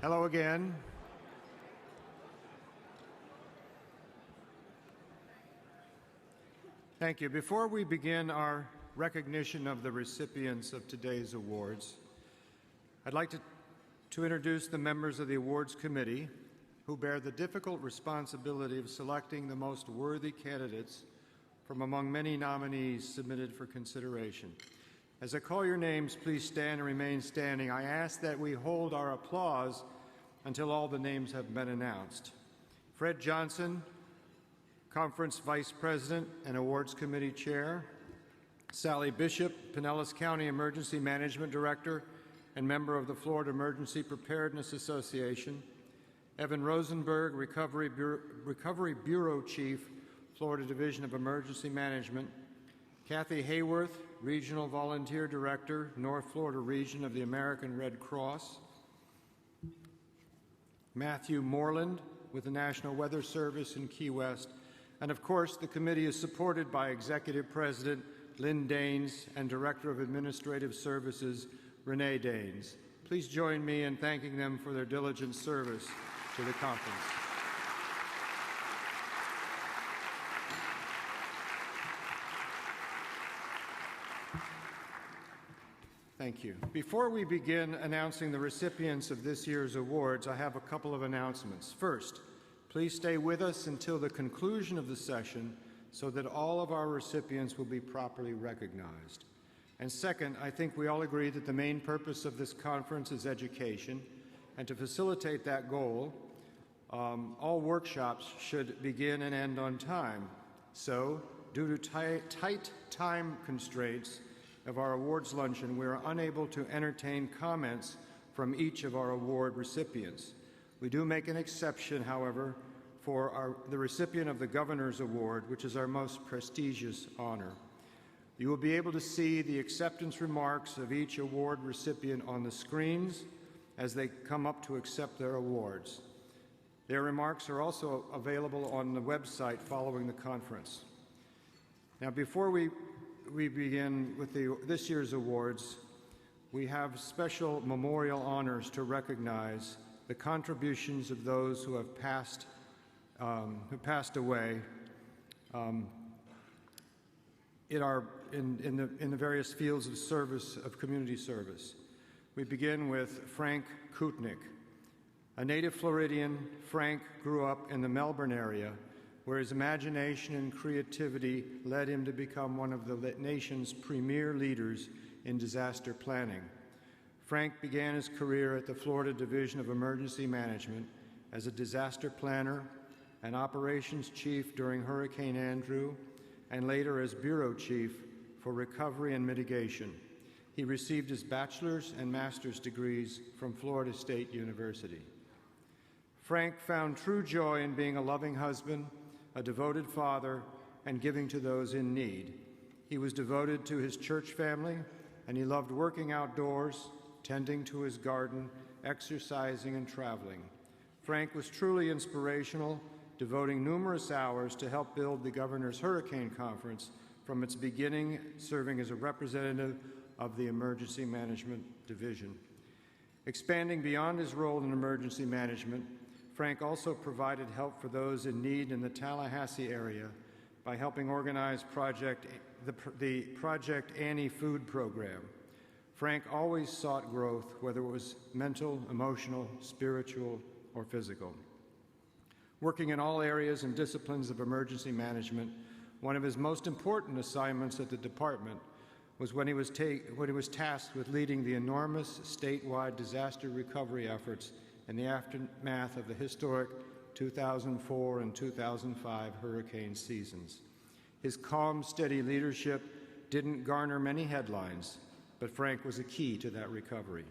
Hello again. Thank you. Before we begin our recognition of the recipients of today's awards, I'd like to introduce the members of the Awards Committee who bear the difficult responsibility of selecting the most worthy candidates from among many nominees submitted for consideration. As I call your names, please stand and remain standing. I ask that we hold our applause until all the names have been announced. Fred Johnson, Conference Vice President and Awards Committee Chair. Sally Bishop, Pinellas County Emergency Management Director and member of the Florida Emergency Preparedness Association. Evan Rosenberg, Recovery Bureau Chief, Florida Division of Emergency Management. Kathy Hayworth, Regional Volunteer Director, North Florida Region of the American Red Cross. Matthew Moreland with the National Weather Service in Key West. And of course, the committee is supported by Executive President Lynn Daines and Director of Administrative Services Renee Daines. Please join me in thanking them for their diligent service to the conference. Thank you. Before we begin announcing the recipients of this year's awards, I have a couple of announcements. First, please stay with us until the conclusion of the session so that all of our recipients will be properly recognized. And second, I think we all agree that the main purpose of this conference is education, and to facilitate that goal, all workshops should begin and end on time. So, due to tight time constraints of our awards luncheon, we are unable to entertain comments from each of our award recipients. We do make an exception, however, for the recipient of the Governor's Award, which is our most prestigious honor. You will be able to see the acceptance remarks of each award recipient on the screens as they come up to accept their awards. Their remarks are also available on the website following the conference. Now, before we begin with this year's awards, we have special memorial honors to recognize the contributions of those who have passed away in the various fields of service, of community service. We begin with Frank Kutnick. A native Floridian, Frank grew up in the Melbourne area, where his imagination and creativity led him to become one of the nation's premier leaders in disaster planning. Frank began his career at the Florida Division of Emergency Management as a disaster planner and operations chief during Hurricane Andrew, and later as bureau chief for recovery and mitigation. He received his bachelor's and master's degrees from Florida State University. Frank found true joy in being a loving husband, a devoted father, and giving to those in need. He was devoted to his church family, and he loved working outdoors, tending to his garden, exercising, and traveling. Frank was truly inspirational, devoting numerous hours to help build the Governor's Hurricane Conference from its beginning, serving as a representative of the Emergency Management Division. Expanding beyond his role in emergency management, Frank also provided help for those in need in the Tallahassee area by helping organize the Project Annie food program. Frank always sought growth, whether it was mental, emotional, spiritual, or physical. Working in all areas and disciplines of emergency management, one of his most important assignments at the department was when he was tasked with leading the enormous statewide disaster recovery efforts in the aftermath of the historic 2004 and 2005 hurricane seasons. His calm, steady leadership didn't garner many headlines, but Frank was a key to that recovery.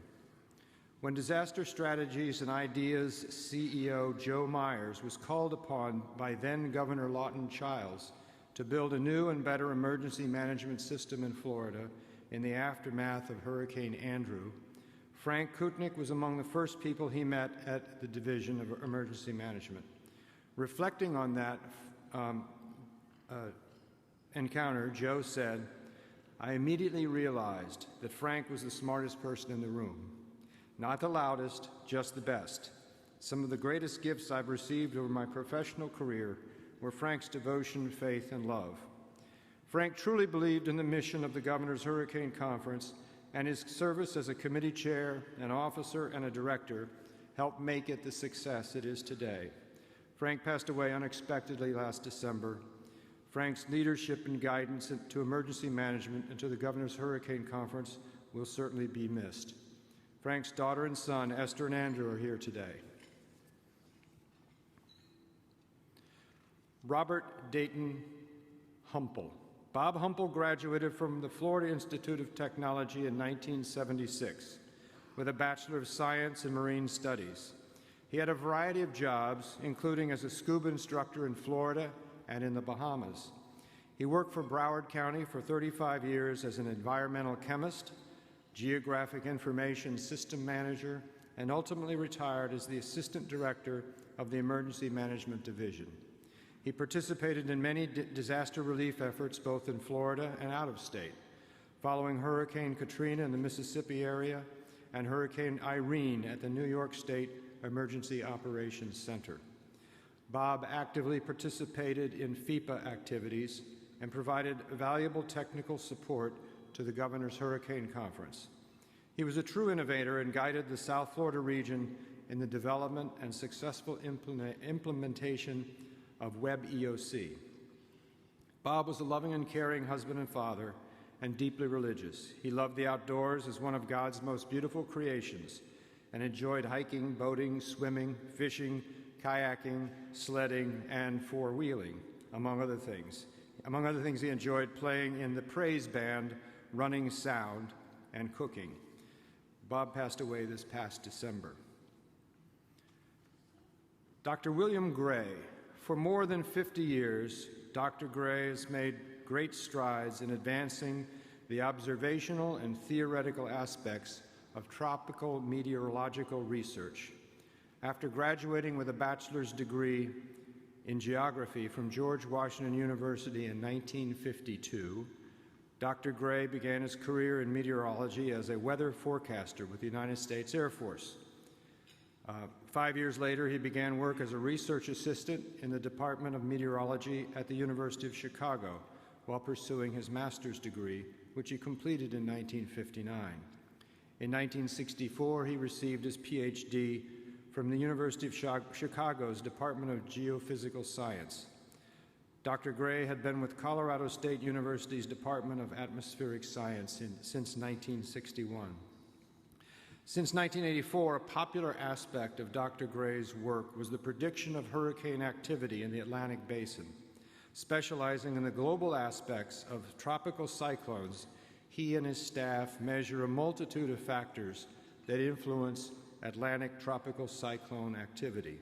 When Disaster Strategies and Ideas CEO Joe Myers was called upon by then Governor Lawton Chiles to build a new and better emergency management system in Florida in the aftermath of Hurricane Andrew, Frank Kutnick was among the first people he met at the Division of Emergency Management. Reflecting on that encounter, Joe said, "I immediately realized that Frank was the smartest person in the room. Not the loudest, just the best. Some of the greatest gifts I've received over my professional career were Frank's devotion, faith, and love. Frank truly believed in the mission of the Governor's Hurricane Conference, and his service as a committee chair, an officer, and a director helped make it the success it is today. Frank passed away unexpectedly last December. Frank's leadership and guidance to emergency management and to the Governor's Hurricane Conference will certainly be missed. Frank's daughter and son, Esther and Andrew, are here today. Robert Dayton Humple. Bob Humple graduated from the Florida Institute of Technology in 1976 with a Bachelor of Science in Marine Studies. He had a variety of jobs, including as a scuba instructor in Florida and in the Bahamas. He worked for Broward County for 35 years as an environmental chemist, geographic information system manager, and ultimately retired as the assistant director of the Emergency Management Division. He participated in many disaster relief efforts both in Florida and out of state, following Hurricane Katrina in the Mississippi area and Hurricane Irene at the New York State Emergency Operations Center. Bob actively participated in FEPA activities and provided valuable technical support to the Governor's Hurricane Conference. He was a true innovator and guided the South Florida region in the development and successful implementation of Web EOC. Bob was a loving and caring husband and father and deeply religious. He loved the outdoors as one of God's most beautiful creations and enjoyed hiking, boating, swimming, fishing, kayaking, sledding, and four-wheeling, among other things. Among other things, he enjoyed playing in the praise band, running sound, and cooking. Bob passed away this past December. Dr. William Gray. For more than 50 years, Dr. Gray has made great strides in advancing the observational and theoretical aspects of tropical meteorological research. After graduating with a bachelor's degree in geography from George Washington University in 1952, Dr. Gray began his career in meteorology as a weather forecaster with the United States Air Force. 5 years later, he began work as a research assistant in the Department of Meteorology at the University of Chicago while pursuing his master's degree, which he completed in 1959. In 1964, he received his PhD from the University of Chicago's Department of Geophysical Science. Dr. Gray had been with Colorado State University's Department of Atmospheric Science since 1961. Since 1984, a popular aspect of Dr. Gray's work was the prediction of hurricane activity in the Atlantic Basin. Specializing in the global aspects of tropical cyclones, he and his staff measure a multitude of factors that influence Atlantic tropical cyclone activity.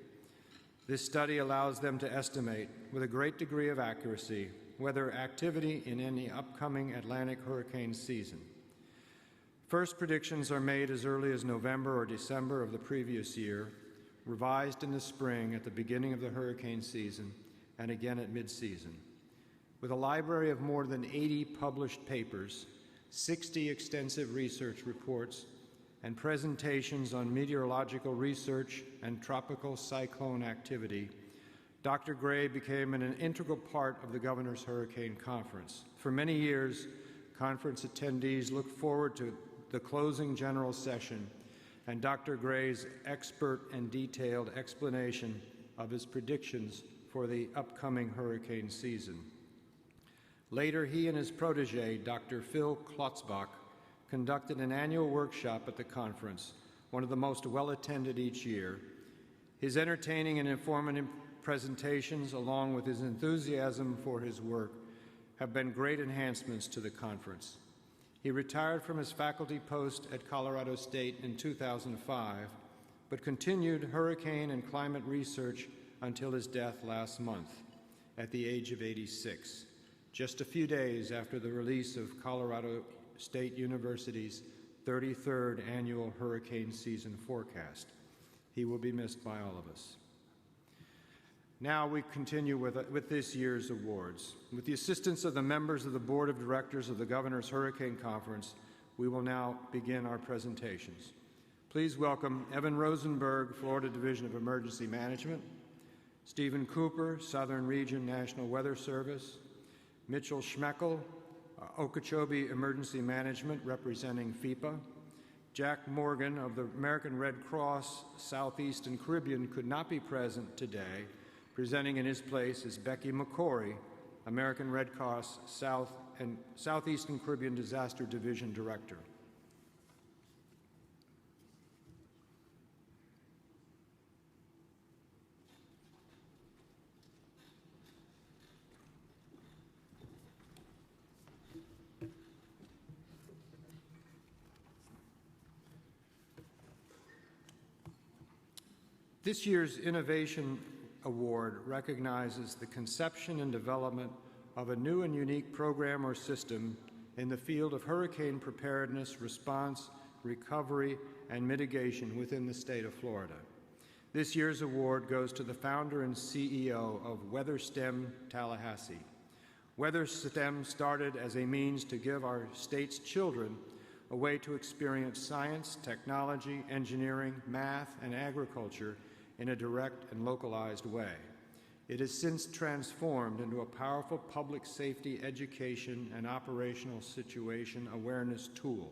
This study allows them to estimate, with a great degree of accuracy, whether activity in any upcoming Atlantic hurricane season. First predictions are made as early as November or December of the previous year, revised in the spring at the beginning of the hurricane season, and again at mid-season. With a library of more than 80 published papers, 60 extensive research reports, and presentations on meteorological research and tropical cyclone activity, Dr. Gray became an integral part of the Governor's Hurricane Conference. For many years, conference attendees looked forward to the closing general session and Dr. Gray's expert and detailed explanation of his predictions for the upcoming hurricane season. Later, he and his protege, Dr. Phil Klotzbach, conducted an annual workshop at the conference, one of the most well-attended each year. His entertaining and informative presentations, along with his enthusiasm for his work, have been great enhancements to the conference. He retired from his faculty post at Colorado State in 2005, but continued hurricane and climate research until his death last month at the age of 86, just a few days after the release of Colorado State University's 33rd annual hurricane season forecast. He will be missed by all of us. Now we continue with this year's awards. With the assistance of the members of the Board of Directors of the Governor's Hurricane Conference, we will now begin our presentations. Please Please welcome Evan Rosenberg, Florida Division of Emergency Management, Stephen Cooper, Southern Region National Weather Service, Mitchell Schmeckel, Okeechobee Emergency Management representing FEPA. Jack Morgan of the American Red Cross Southeast and Caribbean could not be present today. Presenting in his place is Becky McCory, American Red Cross Southeast and Caribbean Disaster Division Director. This year's Innovation Award recognizes the conception and development of a new and unique program or system in the field of hurricane preparedness, response, recovery, and mitigation within the state of Florida. This year's award goes to the founder and CEO of WeatherSTEM Tallahassee. WeatherSTEM started as a means to give our state's children a way to experience science, technology, engineering, math, and agriculture in a direct and localized way. It has since transformed into a powerful public safety education and operational situation awareness tool.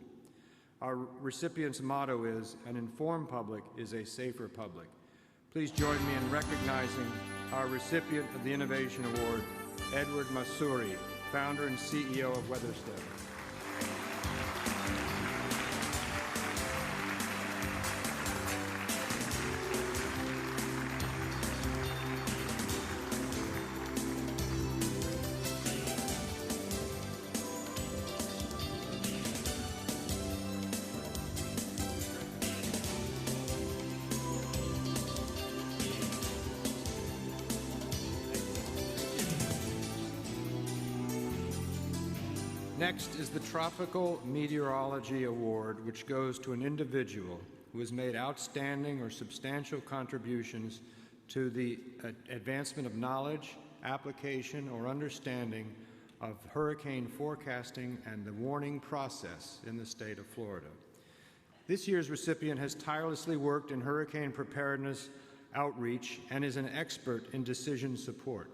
Our recipient's motto is, "An informed public is a safer public." Please join me in recognizing our recipient of the Innovation Award, Edward Masuri, founder and CEO of WeatherSTEM. Next is the Tropical Meteorology Award, which goes to an individual who has made outstanding or substantial contributions to the advancement of knowledge, application, or understanding of hurricane forecasting and the warning process in the state of Florida. This year's recipient has tirelessly worked in hurricane preparedness outreach and is an expert in decision support.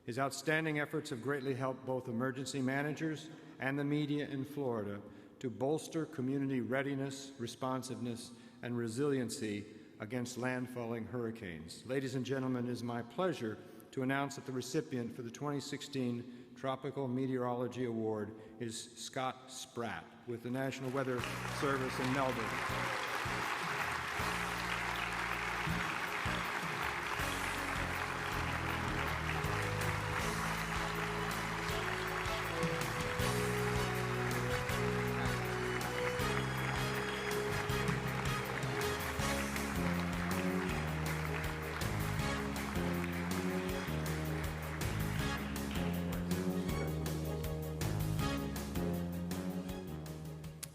His outstanding efforts have greatly helped both emergency managers and the media in Florida to bolster community readiness, responsiveness, and resiliency against landfalling hurricanes. Ladies and gentlemen, it is my pleasure to announce that the recipient for the 2016 Tropical Meteorology Award is Scott Spratt with the National Weather Service in Melbourne.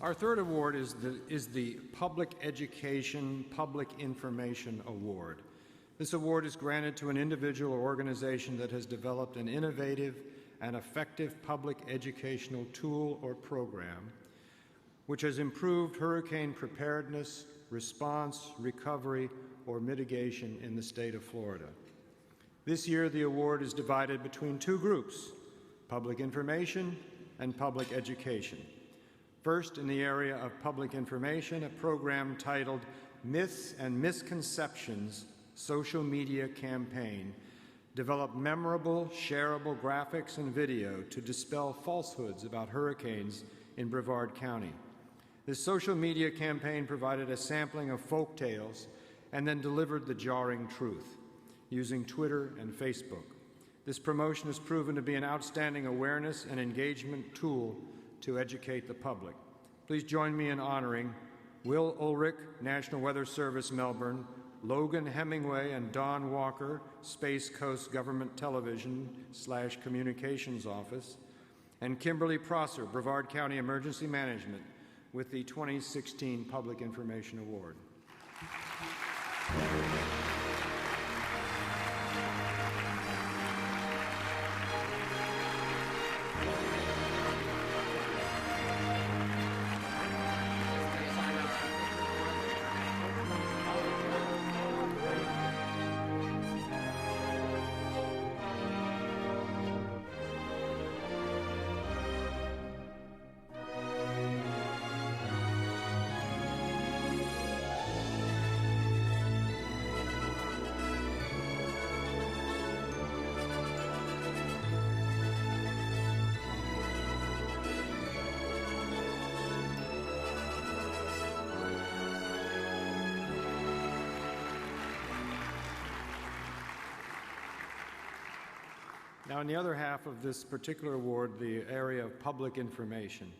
Our third award is the Public Education, Public Information Award. This award is granted to an individual or organization that has developed an innovative and effective public educational tool or program which has improved hurricane preparedness, response, recovery, or mitigation in the state of Florida. This year, the award is divided between two groups, public information and public education. First, in the area of public information, a program titled Myths and Misconceptions Social Media Campaign developed memorable, shareable graphics and video to dispel falsehoods about hurricanes in Brevard County. This social media campaign provided a sampling of folk tales and then delivered the jarring truth using Twitter and Facebook. This promotion has proven to be an outstanding awareness and engagement tool to educate the public. Please join me in honoring Will Ulrich, National Weather Service, Melbourne, Logan Hemingway and Don Walker, Space Coast Government Television / Communications Office, and Kimberly Prosser, Brevard County Emergency Management, with the 2016 Public Information Award. Now, in the other half of this particular award, the area of public information,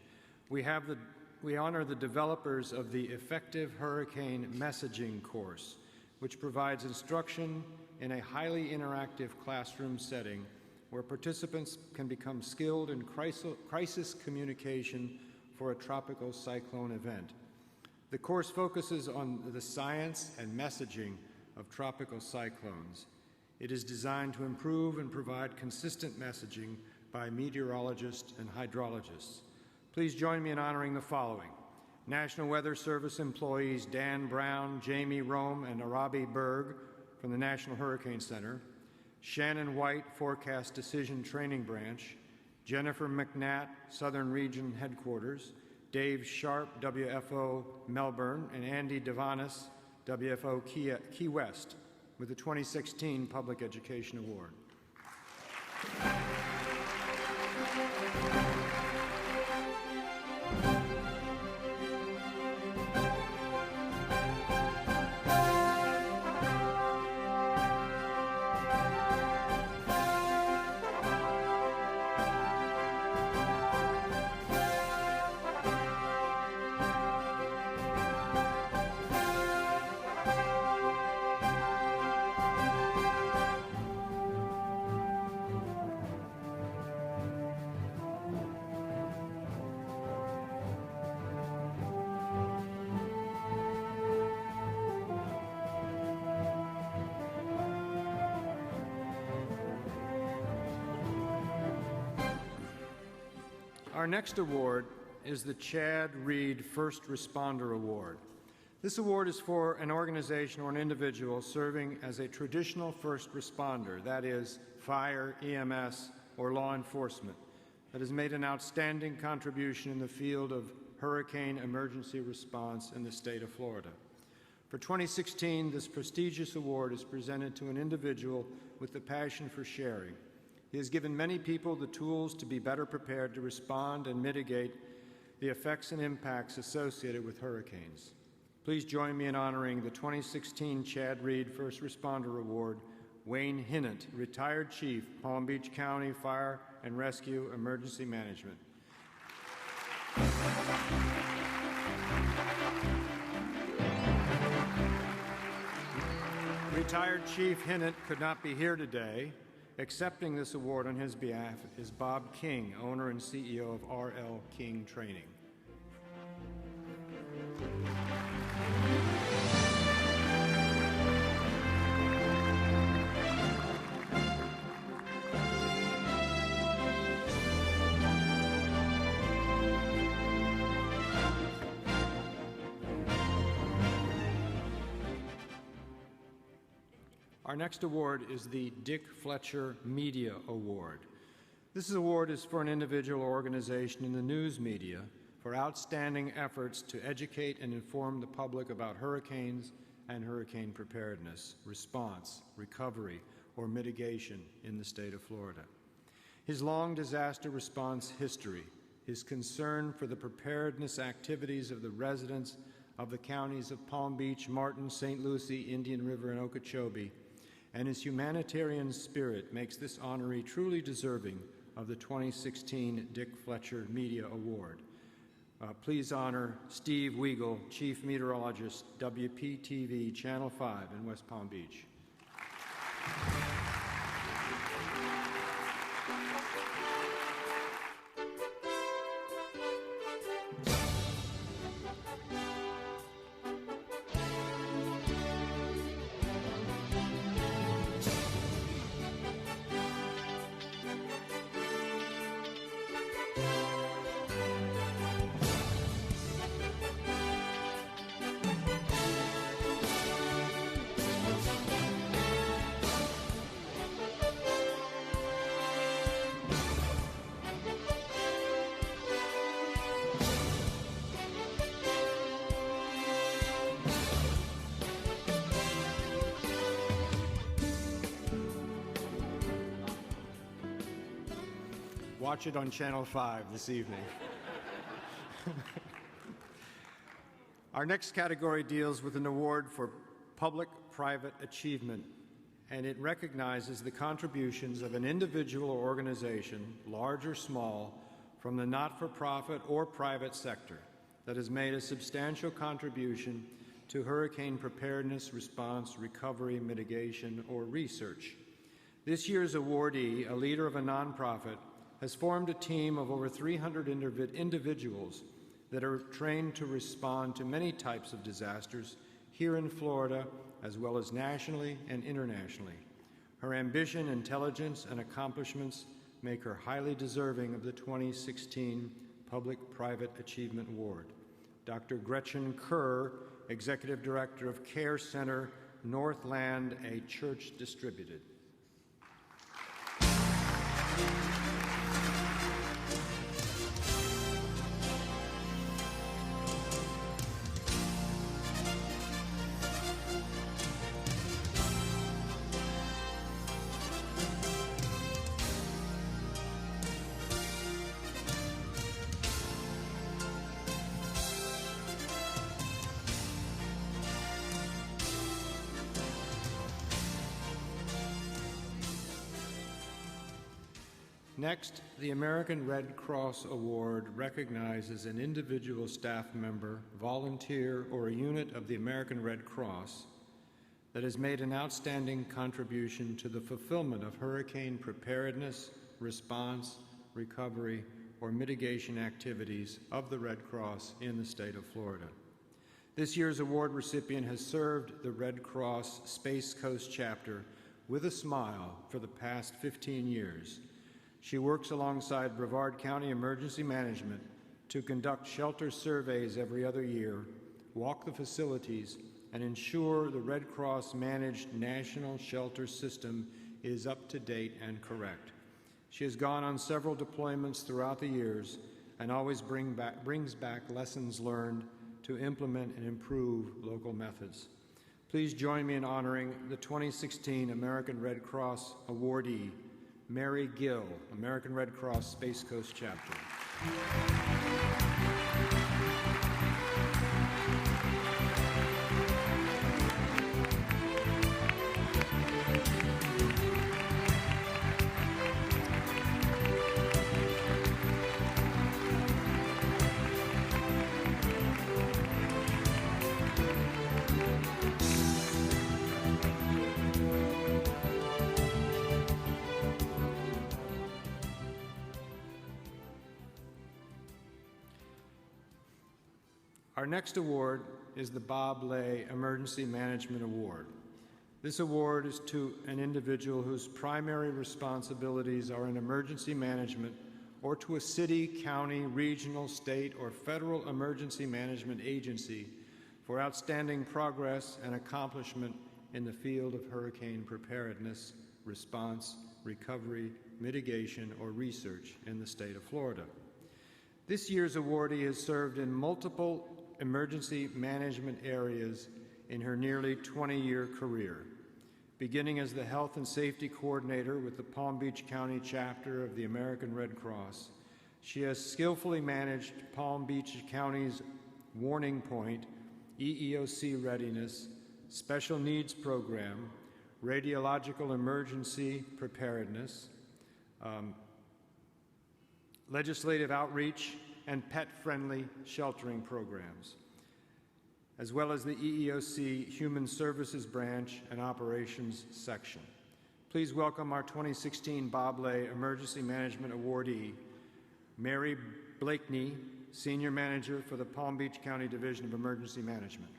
we honor the developers of the Effective Hurricane Messaging course, which provides instruction in a highly interactive classroom setting where participants can become skilled in crisis communication for a tropical cyclone event. The course focuses on the science and messaging of tropical cyclones. It is designed to improve and provide consistent messaging by meteorologists and hydrologists. Please join me in honoring the following: National Weather Service employees Dan Brown, Jamie Rome, and Arabi Berg from the National Hurricane Center, Shannon White, Forecast Decision Training Branch, Jennifer McNatt, Southern Region Headquarters, Dave Sharp, WFO Melbourne, and Andy Devanis, WFO Key West, with the 2016 Public Education Award. Our next award is the Chad Reed First Responder Award. This award is for an organization or an individual serving as a traditional first responder, that is, fire, EMS, or law enforcement, that has made an outstanding contribution in the field of hurricane emergency response in the state of Florida. For 2016, this prestigious award is presented to an individual with the passion for sharing. He has given many people the tools to be better prepared to respond and mitigate the effects and impacts associated with hurricanes. Please join me in honoring the 2016 Chad Reed First Responder Award, Wayne Hinnant, Retired Chief, Palm Beach County Fire and Rescue Emergency Management. Retired Chief Hinnant could not be here today. Accepting this award on his behalf is Bob King, owner and CEO of R.L. King Training. Our next award is the Dick Fletcher Media Award. This award is for an individual or organization in the news media for outstanding efforts to educate and inform the public about hurricanes and hurricane preparedness, response, recovery, or mitigation in the state of Florida. His long disaster response history, his concern for the preparedness activities of the residents of the counties of Palm Beach, Martin, St. Lucie, Indian River, and Okeechobee, and his humanitarian spirit makes this honoree truly deserving of the 2016 Dick Fletcher Media Award. Please honor Steve Weigel, Chief Meteorologist, WPTV Channel 5 in West Palm Beach. Watch it on Channel 5 this evening. Our next category deals with an award for public-private achievement. and it recognizes the contributions of an individual or organization, large or small, from the not-for-profit or private sector that has made a substantial contribution to hurricane preparedness, response, recovery, mitigation, or research. This year's awardee, a leader of a nonprofit, has formed a team of over 300 individuals that are trained to respond to many types of disasters here in Florida, as well as nationally and internationally. Her ambition, intelligence, and accomplishments make her highly deserving of the 2016 Public-Private Achievement Award. Dr. Gretchen Kerr, Executive Director of Care Center Northland, a church distributed. Next, the American Red Cross Award recognizes an individual staff member, volunteer, or a unit of the American Red Cross that has made an outstanding contribution to the fulfillment of hurricane preparedness, response, recovery, or mitigation activities of the Red Cross in the state of Florida. This year's award recipient has served the Red Cross Space Coast chapter with a smile for the past 15 years. She works alongside Brevard County Emergency Management to conduct shelter surveys every other year, walk the facilities, and ensure the Red Cross managed national shelter system is up to date and correct. She has gone on several deployments throughout the years and always brings back lessons learned to implement and improve local methods. Please join me in honoring the 2016 American Red Cross awardee, Mary Gill, American Red Cross Space Coast Chapter. Our next award is the Bob Lay Emergency Management Award. This award is to an individual whose primary responsibilities are in emergency management or to a city, county, regional, state, or federal emergency management agency for outstanding progress and accomplishment in the field of hurricane preparedness, response, recovery, mitigation, or research in the state of Florida. This year's awardee has served in multiple emergency management areas in her nearly 20-year career, beginning as the Health and Safety Coordinator with the Palm Beach County chapter of the American Red Cross. She has skillfully managed Palm Beach County's Warning Point, EEOC Readiness, Special Needs Program, Radiological Emergency Preparedness, legislative outreach, and pet-friendly sheltering programs, as well as the EEOC Human Services Branch and Operations Section. Please welcome our 2016 Bob Lay Emergency Management Awardee, Mary Blakeney, Senior Manager for the Palm Beach County Division of Emergency Management.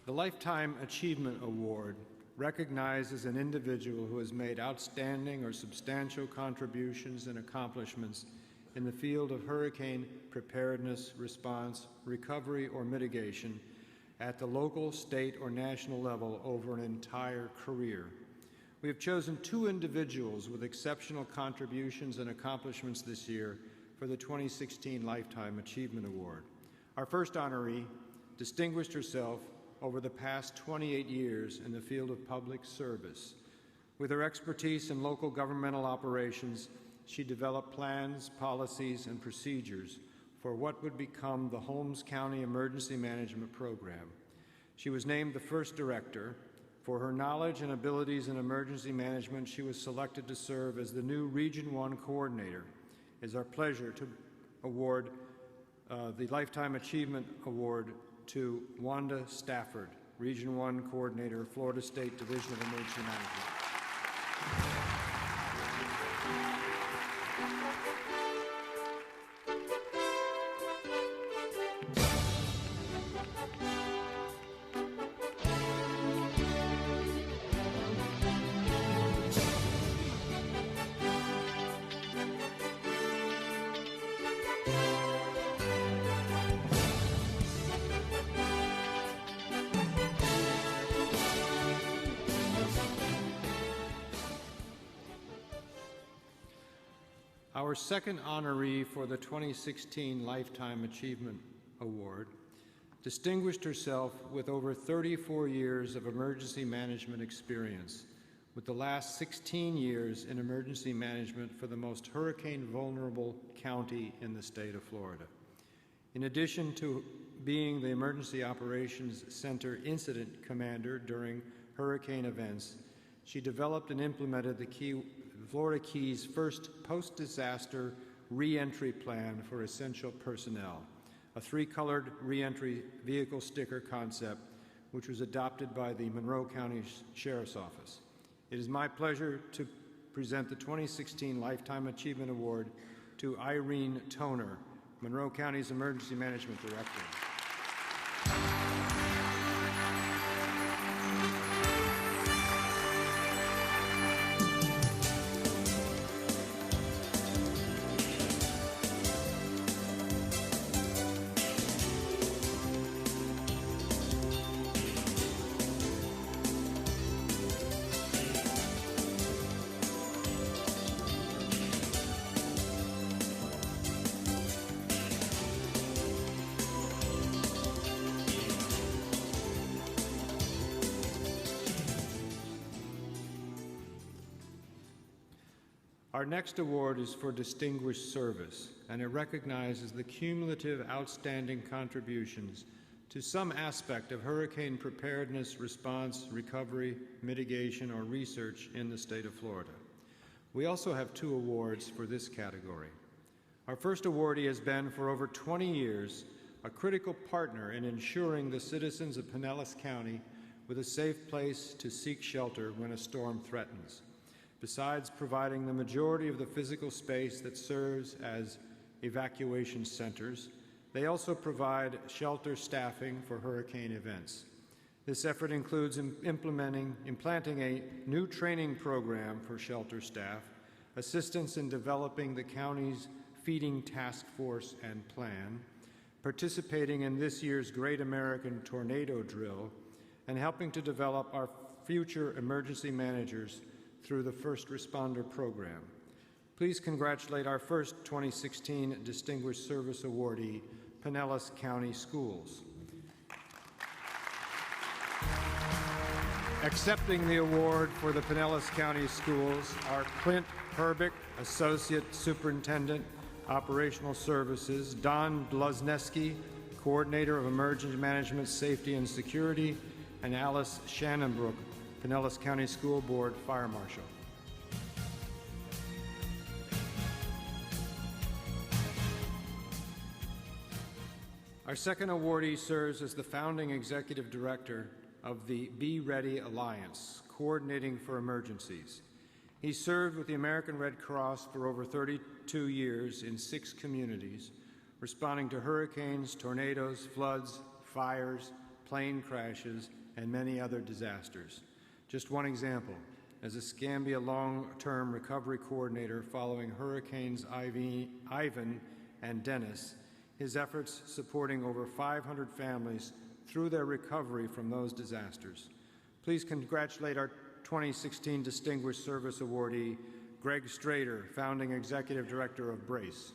The Lifetime Achievement Award recognizes an individual who has made outstanding or substantial contributions and accomplishments in the field of hurricane preparedness, response, recovery, or mitigation at the local, state, or national level over an entire career. We have chosen 2 individuals with exceptional contributions and accomplishments this year for the 2016 Lifetime Achievement Award. Our first honoree distinguished herself over the past 28 years in the field of public service. With her expertise in local governmental operations, she developed plans, policies, and procedures for what would become the Holmes County Emergency Management Program. She was named the first director. For her knowledge and abilities in emergency management, she was selected to serve as the new Region 1 coordinator. It is our pleasure to award the Lifetime Achievement Award to Wanda Stafford, Region 1 coordinator, Florida State Division of Emergency Management. Our second honoree for the 2016 Lifetime Achievement Award distinguished herself with over 34 years of emergency management experience, with the last 16 years in emergency management for the most hurricane-vulnerable county in the state of Florida. In addition to being the Emergency Operations Center Incident Commander during hurricane events, she developed and implemented the Florida Keys' first post-disaster re-entry plan for essential personnel, a 3-colored re-entry vehicle sticker concept which was adopted by the Monroe County Sheriff's Office. It is my pleasure to present the 2016 Lifetime Achievement Award to Irene Toner, Monroe County's Emergency Management Director. Our next award is for distinguished service, and it recognizes the cumulative outstanding contributions to some aspect of hurricane preparedness, response, recovery, mitigation, or research in the state of Florida. We also have 2 awards for this category. Our first awardee has been, for over 20 years, a critical partner in ensuring the citizens of Pinellas County with a safe place to seek shelter when a storm threatens. Besides providing the majority of the physical space that serves as evacuation centers, they also provide shelter staffing for hurricane events. This effort includes implanting a new training program for shelter staff, assistance in developing the county's feeding task force and plan, participating in this year's Great American Tornado Drill, and helping to develop our future emergency managers through the First Responder Program. Please congratulate our first 2016 Distinguished Service Awardee, Pinellas County Schools. Accepting the award for the Pinellas County Schools are Clint Herbick, Associate Superintendent, Operational Services, Don Bluzneski, Coordinator of Emergency Management, Safety and Security, and Alice Shannonbrook, Pinellas County School Board Fire Marshal. Our second awardee serves as the founding executive director of the Be Ready Alliance, coordinating for emergencies. He served with the American Red Cross for over 32 years in 6 communities, responding to hurricanes, tornadoes, floods, fires, plane crashes, and many other disasters. Just one example, as Escambia Long-Term Recovery Coordinator following Hurricanes Ivan and Dennis, his efforts supporting over 500 families through their recovery from those disasters. Please congratulate our 2016 Distinguished Service Awardee, Greg Strader, Founding Executive Director of BRACE.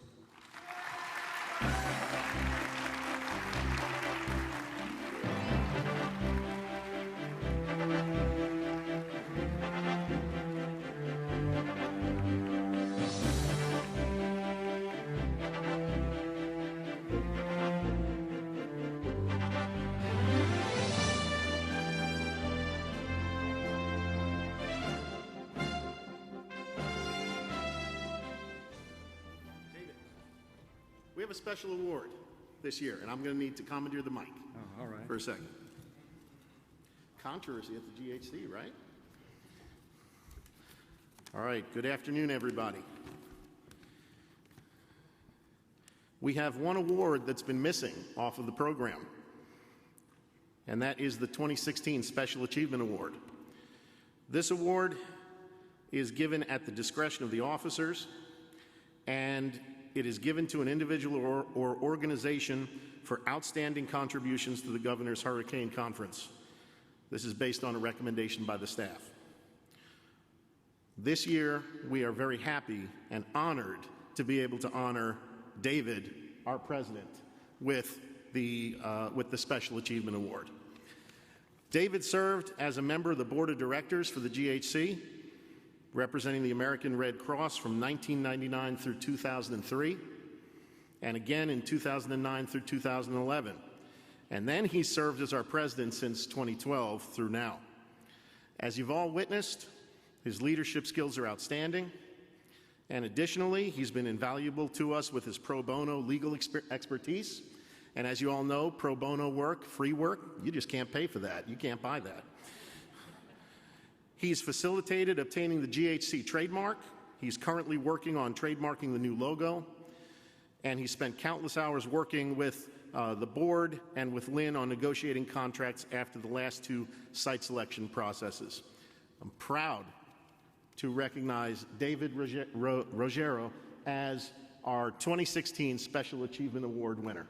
We have a special award this year, and I'm going to need to commandeer the mic all right. for a second. Controversy at the GHC, right? All right, good afternoon, everybody. We have one award that's been missing off of the program, and that is the 2016 Special Achievement Award. This award is given at the discretion of the officers, and it is given to an individual or organization for outstanding contributions to the Governor's Hurricane Conference. This is based on a recommendation by the staff. This year, we are very happy and honored to be able to honor David, our president, with the Special Achievement Award. David served as a member of the Board of Directors for the GHC, representing the American Red Cross from 1999 through 2003, and again in 2009 through 2011. And then he served as our president since 2012 through now. As you've all witnessed, his leadership skills are outstanding, and additionally, he's been invaluable to us with his pro bono legal expertise. And as you all know, pro bono work, free work, you just can't pay for that. You can't buy that. He's facilitated obtaining the GHC trademark. He's currently working on trademarking the new logo. And he spent countless hours working with the board and with Lynn on negotiating contracts after the last two site selection processes. I'm proud to recognize David Rogero as our 2016 Special Achievement Award winner.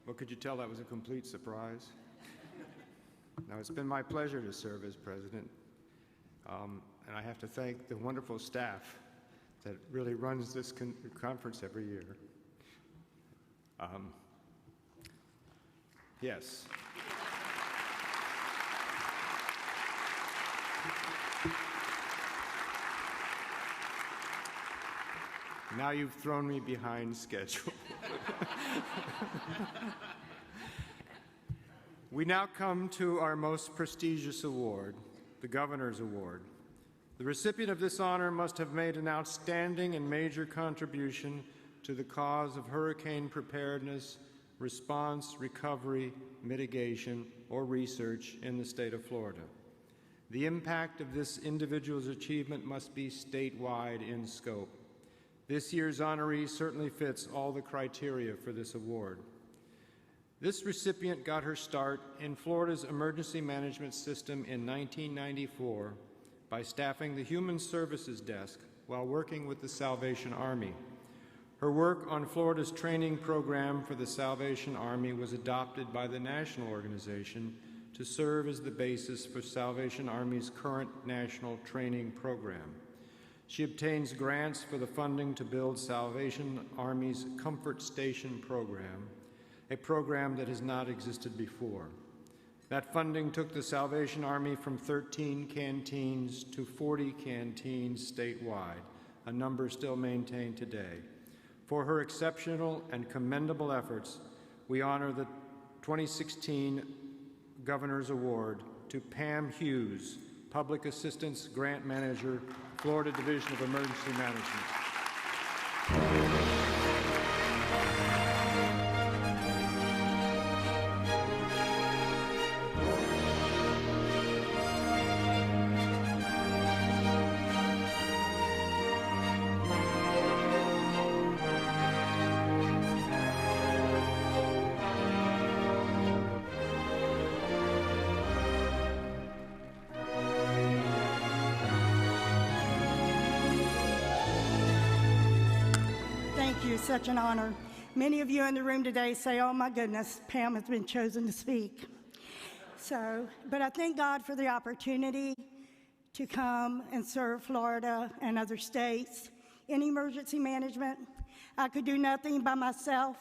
Well, could you tell that was a complete surprise? Now, it's been my pleasure to serve as president, and I have to thank the wonderful staff that really runs this conference every year. Yes. Now you've thrown me behind schedule. We now come to our most prestigious award, the Governor's Award. The recipient of this honor must have made an outstanding and major contribution to the cause of hurricane preparedness, response, recovery, mitigation, or research in the state of Florida. The impact of this individual's achievement must be statewide in scope. This year's honoree certainly fits all the criteria for this award. This recipient got her start in Florida's emergency management system in 1994 by staffing the Human Services Desk while working with the Salvation Army. Her work on Florida's training program for the Salvation Army was adopted by the national organization to serve as the basis for Salvation Army's current national training program. She obtains grants for the funding to build Salvation Army's Comfort Station program, a program that has not existed before. That funding took the Salvation Army from 13 canteens to 40 canteens statewide, a number still maintained today. For her exceptional and commendable efforts, we honor the 2016 Governor's Award to Pam Hughes, Public Assistance Grant Manager, Florida Division of Emergency Management. Such an honor. Many of you in the room today say, oh my goodness, Pam has been chosen to speak. But I thank God for the opportunity to come and serve Florida and other states in emergency management. I could do nothing by myself.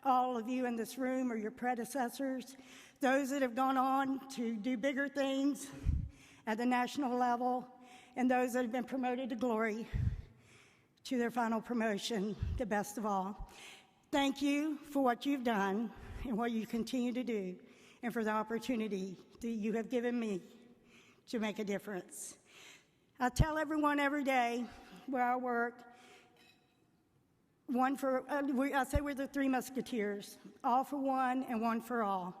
All of you in this room are your predecessors, those that have gone on to do bigger things at the national level, and those that have been promoted to glory to their final promotion, the best of all. Thank you for what you've done and what you continue to do, and for the opportunity that you have given me to make a difference. I tell everyone every day where I work, I say we're the Three Musketeers, all for one and one for all.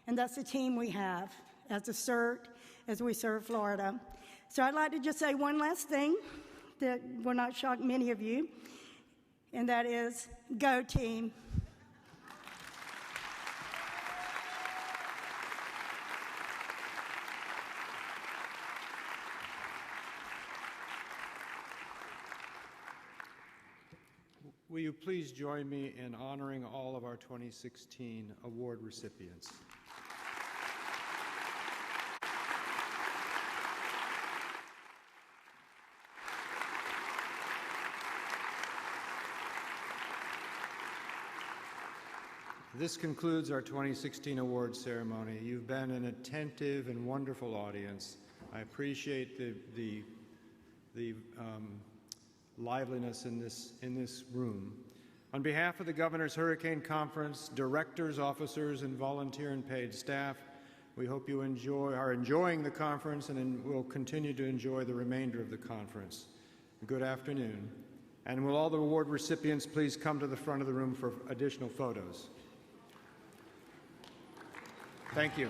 And that's the team we have as a CERT, as we serve Florida. So I'd like to just say one last thing that will not shock many of you, and that is, go team. Will you please join me in honoring all of our 2016 award recipients? This concludes our 2016 awards ceremony. You've been an attentive and wonderful audience. I appreciate the liveliness in this room. On behalf of the Governor's Hurricane Conference, directors, officers, and volunteer and paid staff, we hope you are enjoying the conference and will continue to enjoy the remainder of the conference. Good afternoon. And will all the award recipients please come to the front of the room for additional photos? Thank you.